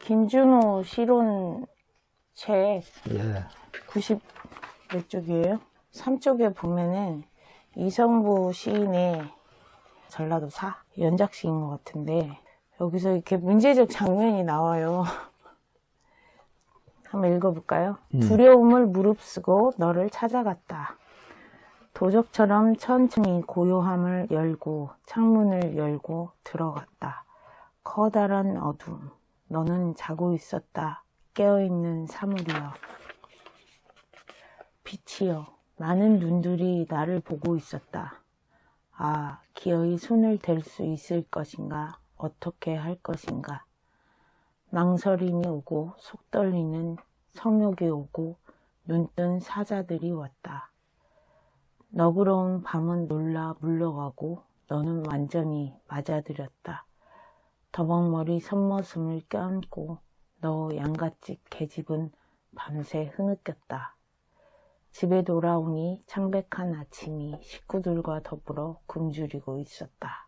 김준호 시론 책 예. 90 몇 쪽이에요? 3쪽에 보면은 이성부 시인의 전라도 사 연작시인 것 같은데 여기서 이렇게 문제적 장면이 나와요. 한번 읽어볼까요? 두려움을 무릅쓰고 너를 찾아갔다. 도적처럼 천천히 고요함을 열고 창문을 열고 들어갔다. 커다란 어둠. 너는 자고 있었다. 깨어있는 사물이여. 빛이여. 많은 눈들이 나를 보고 있었다. 아, 기어이 손을 댈 수 있을 것인가? 어떻게 할 것인가? 망설임이 오고 속 떨리는 성욕이 오고 눈뜬 사자들이 왔다. 너그러운 밤은 놀라 물러가고 너는 완전히 맞아들였다. 더벅머리 선머슴을 껴안고 너 양갓집 계집은 밤새 흐느꼈다. 집에 돌아오니 창백한 아침이 식구들과 더불어 굶주리고 있었다.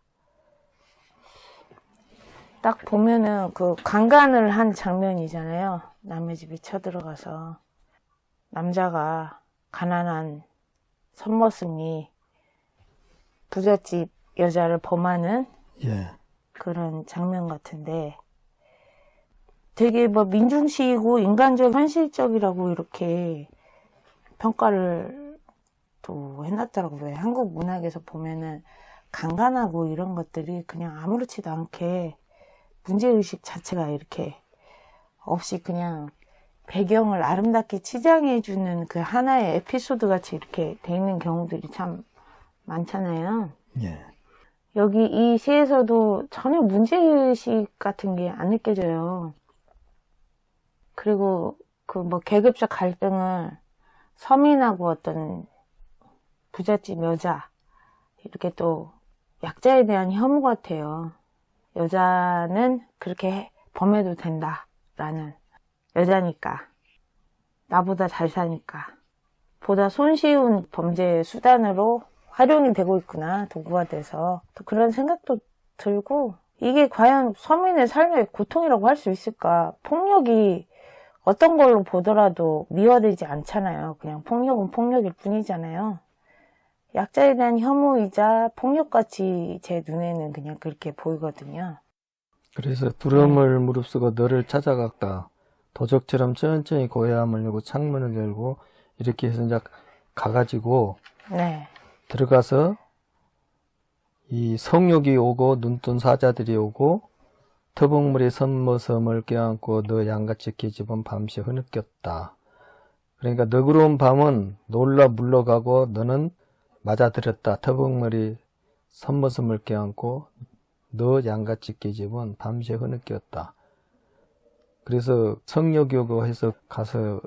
딱 보면은 그 강간을 한 장면이잖아요. 남의 집에 쳐들어가서 남자가 가난한 선머슴이 부잣집 여자를 범하는 예. 그런 장면 같은데 되게 뭐 민중시이고 인간적 현실적이라고 이렇게 평가를 또 해놨더라고요. 왜 한국 문학에서 보면은 강간하고 이런 것들이 그냥 아무렇지도 않게 문제의식 자체가 이렇게 없이 그냥 배경을 아름답게 치장해주는 그 하나의 에피소드 같이 이렇게 돼 있는 경우들이 참 많잖아요. 예. 여기 이 시에서도 전혀 문제의식 같은 게 안 느껴져요. 그리고 그 뭐 계급적 갈등을 서민하고 어떤 부잣집 여자 이렇게 또 약자에 대한 혐오 같아요. 여자는 그렇게 범해도 된다라는 여자니까 나보다 잘 사니까 보다 손쉬운 범죄 수단으로 활용이 되고 있구나 도구가 돼서 또 그런 생각도 들고 이게 과연 서민의 삶의 고통이라고 할 수 있을까. 폭력이 어떤 걸로 보더라도 미화되지 않잖아요. 그냥 폭력은 폭력일 뿐이잖아요. 약자에 대한 혐오이자 폭력같이 제 눈에는 그냥 그렇게 보이거든요. 그래서 두려움을 무릅쓰고 너를 찾아갔다. 도적처럼 천천히 고요함을 열고 창문을 열고 이렇게 해서 이제 가가지고 네. 들어가서 이 성욕이 오고 눈뜬 사자들이 오고 터벅물에 선머섬을 껴안고 너 양같이 계집은 밤새 흐느꼈다. 그러니까 너그러운 밤은 놀라 물러가고 너는 맞아들였다. 터벅머리 선머섬을 껴안고 너 양같이 계집은 밤새 흐느꼈다. 그래서 성욕이 오고 해서 가서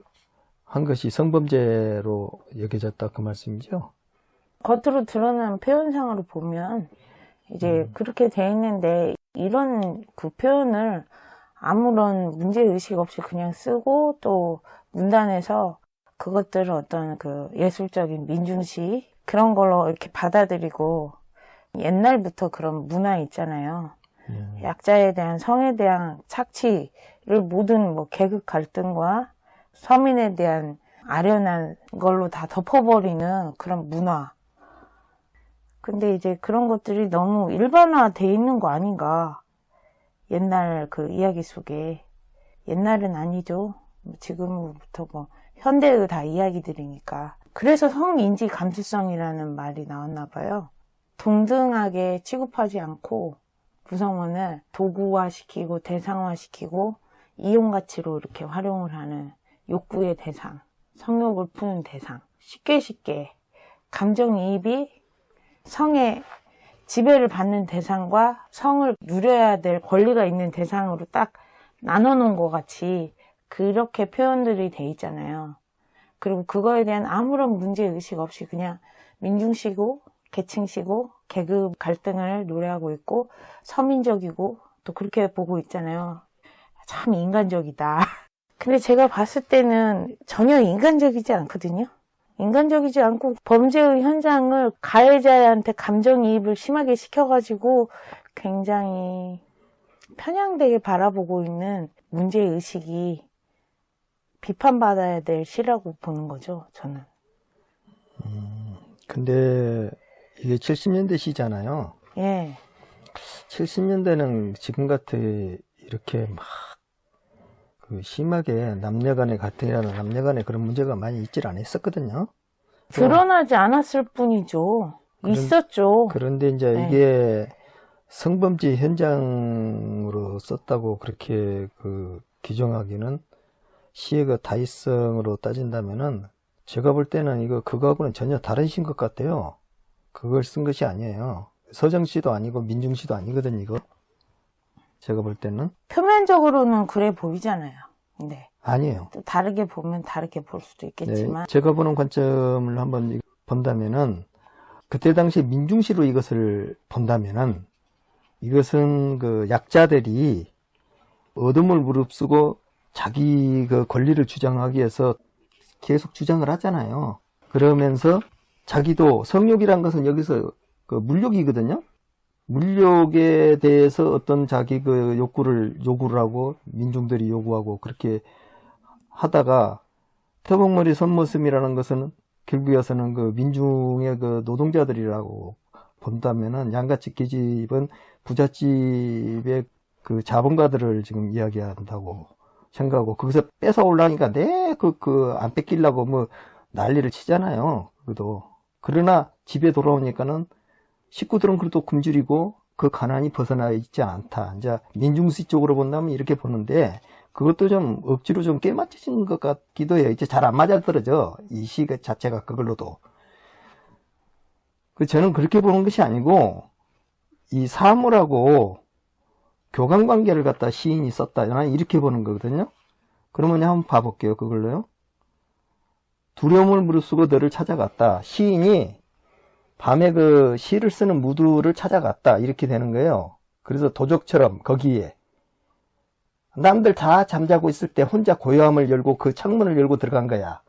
한 것이 성범죄로 여겨졌다 그 말씀이죠? 겉으로 드러난 표현상으로 보면 이제 그렇게 돼 있는데 이런 그 표현을 아무런 문제의식 없이 그냥 쓰고 또 문단에서 그것들을 어떤 그 예술적인 민중시 그런 걸로 이렇게 받아들이고 옛날부터 그런 문화 있잖아요. 약자에 대한 성에 대한 착취를 모든 뭐 계급 갈등과 서민에 대한 아련한 걸로 다 덮어버리는 그런 문화. 근데 이제 그런 것들이 너무 일반화돼 있는 거 아닌가. 옛날 그 이야기 속에. 옛날은 아니죠. 지금부터 뭐 현대의 다 이야기들이니까. 그래서 성인지 감수성이라는 말이 나왔나 봐요. 동등하게 취급하지 않고 구성원을 도구화시키고 대상화시키고 이용가치로 이렇게 활용을 하는 욕구의 대상, 성욕을 푸는 대상, 쉽게 감정이입이 성의 지배를 받는 대상과 성을 누려야 될 권리가 있는 대상으로 딱 나눠놓은 것 같이 그렇게 표현들이 돼 있잖아요. 그리고 그거에 대한 아무런 문제의식 없이 그냥 민중시고 계층시고 계급 갈등을 노래하고 있고 서민적이고 또 그렇게 보고 있잖아요. 참 인간적이다. 근데 제가 봤을 때는 전혀 인간적이지 않거든요. 인간적이지 않고 범죄의 현장을 가해자한테 감정이입을 심하게 시켜가지고 굉장히 편향되게 바라보고 있는 문제의식이 비판받아야 될 시라고 보는 거죠, 저는. 근데 이게 70년대 시잖아요. 예. 70년대는 지금 같이 이렇게 막 그 심하게 남녀간의 갈등이라는 남녀간의 그런 문제가 많이 있질 않았었거든요. 드러나지 않았을 뿐이죠. 있었죠. 그런데 이제 네. 이게 성범죄 현장으로 썼다고 그렇게 그 규정하기는 시의 다의성으로 따진다면은 제가 볼 때는 이거 그거하고는 전혀 다른 시인 것 같아요. 그걸 쓴 것이 아니에요. 서정시도 아니고 민중시도 아니거든 이거. 제가 볼 때는 표면적으로는 그래 보이잖아요. 근데 아니에요. 또 다르게 보면 다르게 볼 수도 있겠지만. 네, 제가 보는 관점을 한번 본다면은 그때 당시 민중시로 이것을 본다면은 이것은 그 약자들이 어둠을 무릅쓰고 자기 그 권리를 주장하기 위해서 계속 주장을 하잖아요. 그러면서 자기도 성욕이란 것은 여기서 그 물욕이거든요. 물욕에 대해서 어떤 자기 그 요구를 하고 민중들이 요구하고 그렇게 하다가 태복머리 선모습이라는 것은 결국에서는 그 민중의 그 노동자들이라고 본다면은 양같이 계집은 부잣집의 그 자본가들을 지금 이야기한다고 생각하고 거기서 뺏어 올라니까 안 뺏기려고 뭐 난리를 치잖아요. 그러나 집에 돌아오니까는 식구들은 그래도 굶주리고 그 가난이 벗어나 있지 않다. 이제 민중시 쪽으로 본다면 이렇게 보는데 그것도 좀 억지로 좀 깨맞춰진 것 같기도 해요. 이제 잘 안 맞아떨어져. 이 시 자체가 그걸로도. 저는 그렇게 보는 것이 아니고 이 사물하고 교감관계를 갖다 시인이 썼다. 나는 이렇게 보는 거거든요. 그러면 한번 봐볼게요. 그걸로요. 두려움을 무릅쓰고 너를 찾아갔다. 시인이 밤에 그 시를 쓰는 무드를 찾아갔다. 이렇게 되는 거예요. 그래서 도적처럼 거기에 남들 다 잠자고 있을 때 혼자 고요함을 열고 그 창문을 열고 들어간 거야.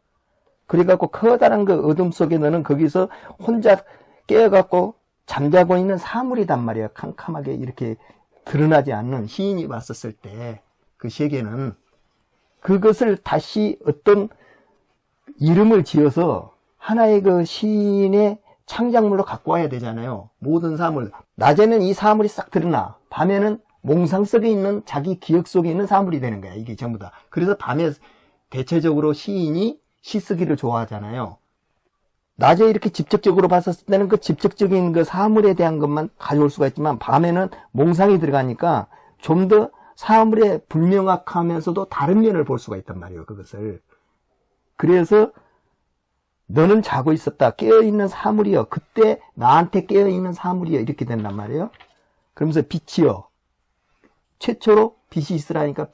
그래갖고 커다란 그 어둠 속에 너는 거기서 혼자 깨어갖고 잠자고 있는 사물이단 말이야. 캄캄하게 이렇게 드러나지 않는 시인이 왔었을 때 그 세계는 그것을 다시 어떤 이름을 지어서 하나의 그 시인의 창작물로 갖고 와야 되잖아요. 모든 사물. 낮에는 이 사물이 싹 드러나. 밤에는 몽상 속에 있는 자기 기억 속에 있는 사물이 되는 거야. 이게 전부 다. 그래서 밤에 대체적으로 시인이 시 쓰기를 좋아하잖아요. 낮에 이렇게 직접적으로 봤었을 때는 그 직접적인 그 사물에 대한 것만 가져올 수가 있지만 밤에는 몽상이 들어가니까 좀 더 사물의 불명확하면서도 다른 면을 볼 수가 있단 말이에요. 그것을. 그래서 너는 자고 있었다. 깨어있는 사물이여. 그때 나한테 깨어있는 사물이여. 이렇게 된단 말이에요. 그러면서 빛이여. 최초로 빛이 있으라니까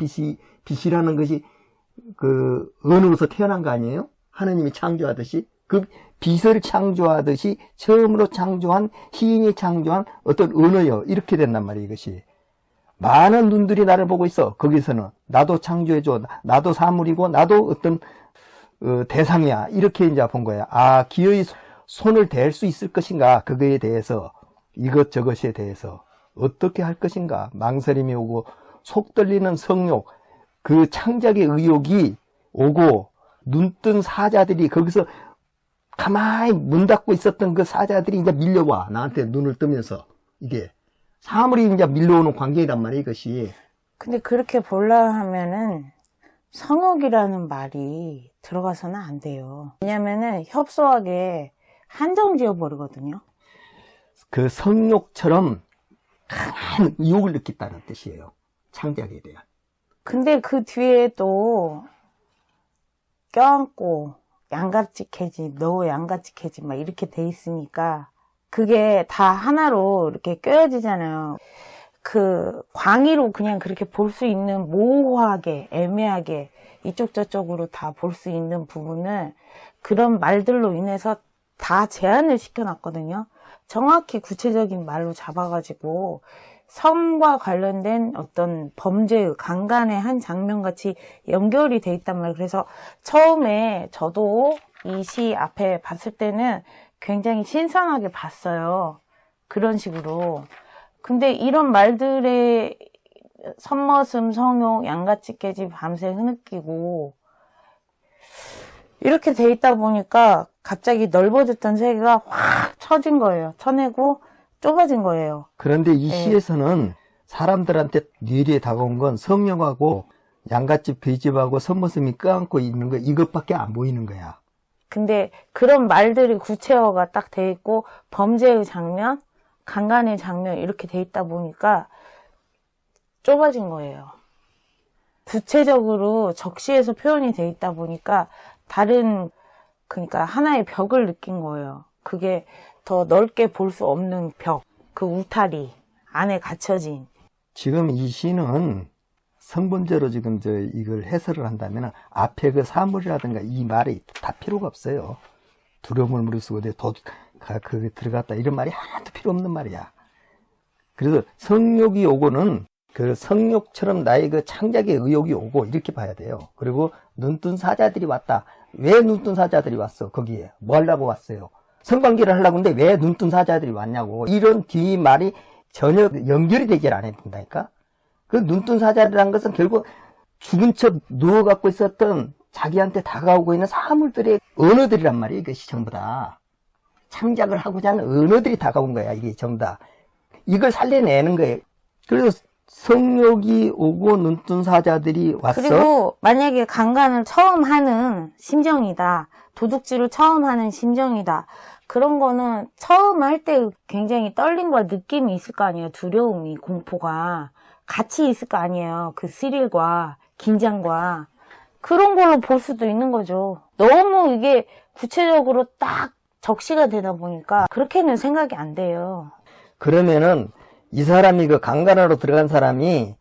빛이라는 것이 그 은으로서 태어난 거 아니에요? 하느님이 창조하듯이. 그 빛을 창조하듯이 처음으로 창조한 시인이 창조한 어떤 은어여. 이렇게 된단 말이에요. 이것이. 많은 눈들이 나를 보고 있어. 거기서는. 나도 창조해줘. 나도 사물이고 나도 어떤 대상이야. 이렇게 이제 본 거야. 아, 기어이 손을 댈 수 있을 것인가. 그거에 대해서. 이것저것에 대해서. 어떻게 할 것인가. 망설임이 오고 속 떨리는 성욕. 그 창작의 의욕이 오고 눈뜬 사자들이 거기서 가만히 문 닫고 있었던 그 사자들이 이제 밀려와. 나한테 눈을 뜨면서. 이게. 사물이 이제 밀려오는 관계란 말이야, 이것이. 근데 그렇게 볼라 하면은 성욕이라는 말이 들어가서는 안 돼요. 왜냐면은 협소하게 한정 지어 버리거든요. 그 성욕처럼 강한 유혹을 느꼈다는 뜻이에요. 창작에 대한. 근데 그 뒤에 또 껴안고 양같이 캐지, 너 양같이 캐지 막 이렇게 돼 있으니까 그게 다 하나로 이렇게 껴여지잖아요. 그 광의로 그냥 그렇게 볼 수 있는 모호하게 애매하게 이쪽 저쪽으로 다 볼 수 있는 부분을 그런 말들로 인해서 다 제한을 시켜놨거든요. 정확히 구체적인 말로 잡아가지고 성과 관련된 어떤 범죄의 강간의 한 장면같이 연결이 돼 있단 말이에요. 그래서 처음에 저도 이 시 앞에 봤을 때는 굉장히 신선하게 봤어요. 그런 식으로. 근데 이런 말들에 선머슴, 성욕, 양가치 깨지, 밤새 흐느끼고 이렇게 돼 있다 보니까 갑자기 넓어졌던 세계가 확 처진 거예요. 쳐내고 좁아진 거예요. 그런데 이 네. 시에서는 사람들한테 뇌리에 다가온 건 성령하고 양갓집, 배집하고 선머슴이 껴안고 있는 거 이것밖에 안 보이는 거야. 근데 그런 말들이 구체화가 딱 돼 있고 범죄의 장면, 강간의 장면 이렇게 돼 있다 보니까 좁아진 거예요. 구체적으로 적시해서 표현이 돼 있다 보니까 그러니까 하나의 벽을 느낀 거예요. 그게 더 넓게 볼 수 없는 벽, 그 울타리 안에 갇혀진. 지금 이 시는 성범죄로 지금 이걸 해설을 한다면 앞에 그 사물이라든가 이 말이 다 필요가 없어요. 두려움을 무릅쓰고 그게 들어갔다 이런 말이 하나도 필요 없는 말이야. 그래서 성욕이 오고는 그 성욕처럼 나의 그 창작의 의욕이 오고 이렇게 봐야 돼요. 그리고 눈뜬 사자들이 왔다. 왜 눈뜬 사자들이 왔어? 거기에 뭐 하려고 왔어요? 성관계를 하려고 하는데 왜 눈뜬 사자들이 왔냐고. 이런 뒷말이 전혀 연결이 되질 않는다니까. 그 눈뜬 사자라는 것은 결국 죽은 척 누워갖고 있었던 자기한테 다가오고 있는 사물들의 언어들이란 말이에요. 이것이 전부 다. 창작을 하고자 하는 언어들이 다가온 거야. 이게 전부 다. 이걸 살려내는 거예요. 그래서 성욕이 오고 눈뜬 사자들이 왔어. 그리고 만약에 강간을 처음 하는 심정이다. 도둑질을 처음 하는 심정이다. 그런 거는 처음 할 때 굉장히 떨림과 느낌이 있을 거 아니에요. 두려움이, 공포가 같이 있을 거 아니에요. 그 스릴과 긴장과 그런 걸로 볼 수도 있는 거죠. 너무 이게 구체적으로 딱 적시가 되다 보니까 그렇게는 생각이 안 돼요. 그러면은 이 사람이 그 강간하러 들어간 사람이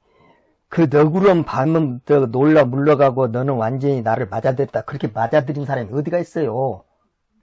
그 너구름 밤은 놀라 물러가고 너는 완전히 나를 맞아들였다. 그렇게 맞아들인 사람이 어디가 있어요?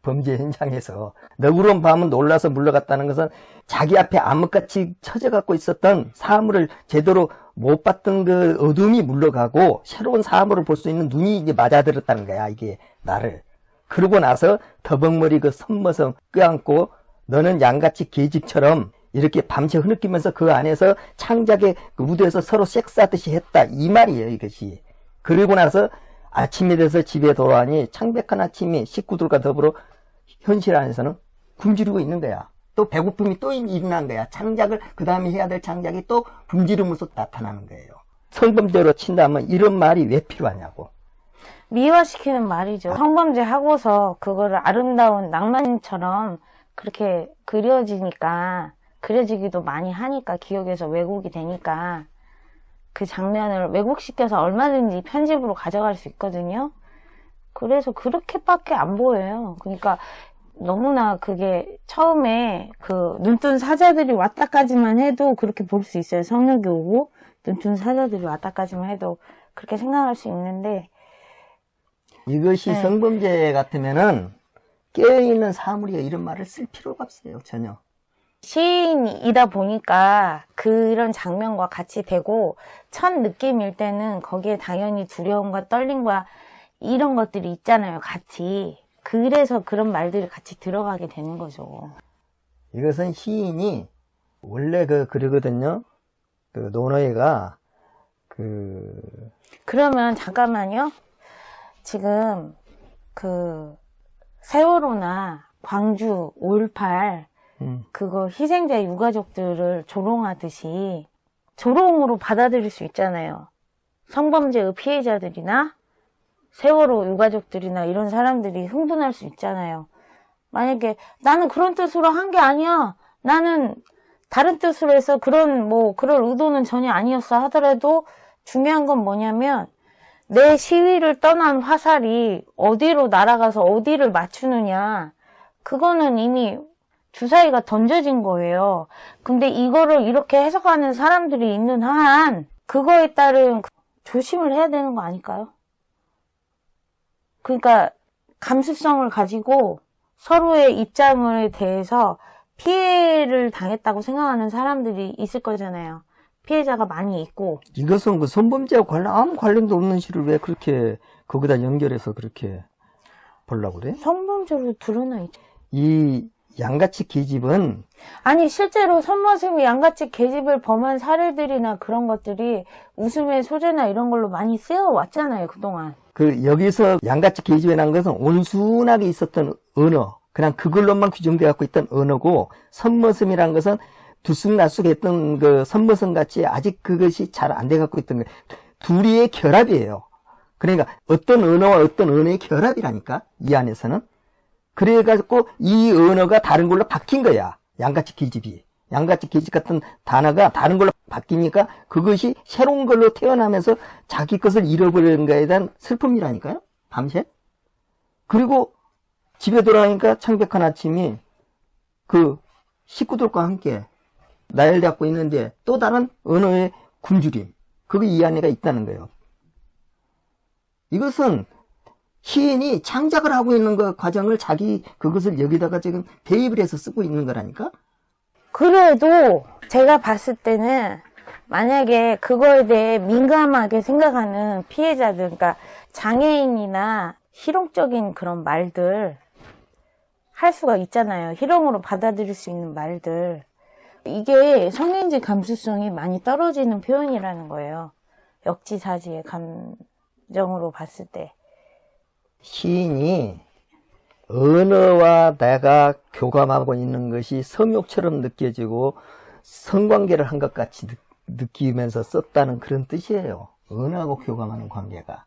범죄 현장에서. 너구름 밤은 놀라서 물러갔다는 것은 자기 앞에 암흑같이 처져갖고 있었던 사물을 제대로 못 봤던 그 어둠이 물러가고 새로운 사물을 볼 수 있는 눈이 이제 맞아들었다는 거야. 이게 나를. 그러고 나서 더벅머리 그 선머슴 껴안고 너는 양같이 계집처럼 이렇게 밤새 흐느끼면서 그 안에서 창작의 그 무대에서 서로 섹스하듯이 했다. 이 말이에요, 이것이. 그리고 나서 아침이 돼서 집에 돌아오니 창백한 아침이 식구들과 더불어 현실 안에서는 굶주리고 있는 거야. 또 배고픔이 또 일어난 거야. 창작을, 그 다음에 해야 될 창작이 또 굶주림으로써 나타나는 거예요. 성범죄로 친다면 이런 말이 왜 필요하냐고. 미화시키는 말이죠. 성범죄 하고서 그거를 아름다운 낭만처럼 그렇게 그려지기도 많이 하니까 기억에서 왜곡이 되니까 그 장면을 왜곡시켜서 얼마든지 편집으로 가져갈 수 있거든요. 그래서 그렇게밖에 안 보여요. 그러니까 너무나 그게 처음에 그 눈뜬 사자들이 왔다까지만 해도 그렇게 볼 수 있어요. 성욕이 오고 눈뜬 사자들이 왔다까지만 해도 그렇게 생각할 수 있는데 이것이 네. 성범죄 같으면은 깨어있는 사물이 이런 말을 쓸 필요가 없어요. 전혀. 시인이다 보니까 그런 장면과 같이 되고 첫 느낌일 때는 거기에 당연히 두려움과 떨림과 이런 것들이 있잖아요. 같이. 그래서 그런 말들이 같이 들어가게 되는 거죠. 이것은 시인이 원래 그러거든요. 그 노노이가 그러면 잠깐만요. 지금 그 세월호나 광주 5.18 그거 희생자 유가족들을 조롱하듯이 조롱으로 받아들일 수 있잖아요. 성범죄의 피해자들이나 세월호 유가족들이나 이런 사람들이 흥분할 수 있잖아요. 만약에 나는 그런 뜻으로 한 게 아니야. 나는 다른 뜻으로 해서 그런 의도는 전혀 아니었어 하더라도 중요한 건 뭐냐면 내 시위를 떠난 화살이 어디로 날아가서 어디를 맞추느냐. 그거는 이미 주사위가 던져진 거예요. 근데 이거를 이렇게 해석하는 사람들이 있는 한 그거에 따른 조심을 해야 되는 거 아닐까요? 그러니까 감수성을 가지고 서로의 입장에 대해서 피해를 당했다고 생각하는 사람들이 있을 거잖아요. 피해자가 많이 있고. 이것은 그 성범죄와 아무 관련도 없는 시를 왜 그렇게 거기다 연결해서 그렇게 보려고 그래? 성범죄로 드러나 있죠. 이 양가치 계집은 아니 실제로 손머슴이 양같이 계집을 범한 사례들이나 그런 것들이 웃음의 소재나 이런 걸로 많이 쓰여 왔잖아요, 그동안. 그 여기서 양가치 계집이라는 것은 온순하게 있었던 언어, 그냥 그걸로만 규정되어 갖고 있던 언어고, 선머슴이라는 것은 들쑥날쑥했던 그 선머슴 같이 아직 그것이 잘 안 돼 갖고 있던 거예요. 둘이의 결합이에요. 그러니까 어떤 언어와 어떤 언어의 결합이라니까, 이 안에서는. 그래가지고 이 언어가 다른 걸로 바뀐 거야. 양가치 계집이. 양가치 계집 같은 단어가 다른 걸로 바뀌니까 그것이 새로운 걸로 태어나면서 자기 것을 잃어버리는 거에 대한 슬픔이라니까요. 밤새. 그리고 집에 돌아가니까 창백한 아침이 그 식구들과 함께 날 잡고 있는데 또 다른 언어의 굶주림. 그게 이 안에가 있다는 거예요. 이것은 시인이 창작을 하고 있는 그 과정을 자기 그것을 여기다가 지금 대입을 해서 쓰고 있는 거라니까? 그래도 제가 봤을 때는 만약에 그거에 대해 민감하게 생각하는 피해자들, 그러니까 장애인이나 희롱적인 그런 말들 할 수가 있잖아요. 희롱으로 받아들일 수 있는 말들. 이게 성인지 감수성이 많이 떨어지는 표현이라는 거예요. 역지사지의 감정으로 봤을 때. 시인이 언어와 내가 교감하고 있는 것이 성욕처럼 느껴지고 성관계를 한 것 같이 느끼면서 썼다는 그런 뜻이에요. 언어하고 교감하는 관계가.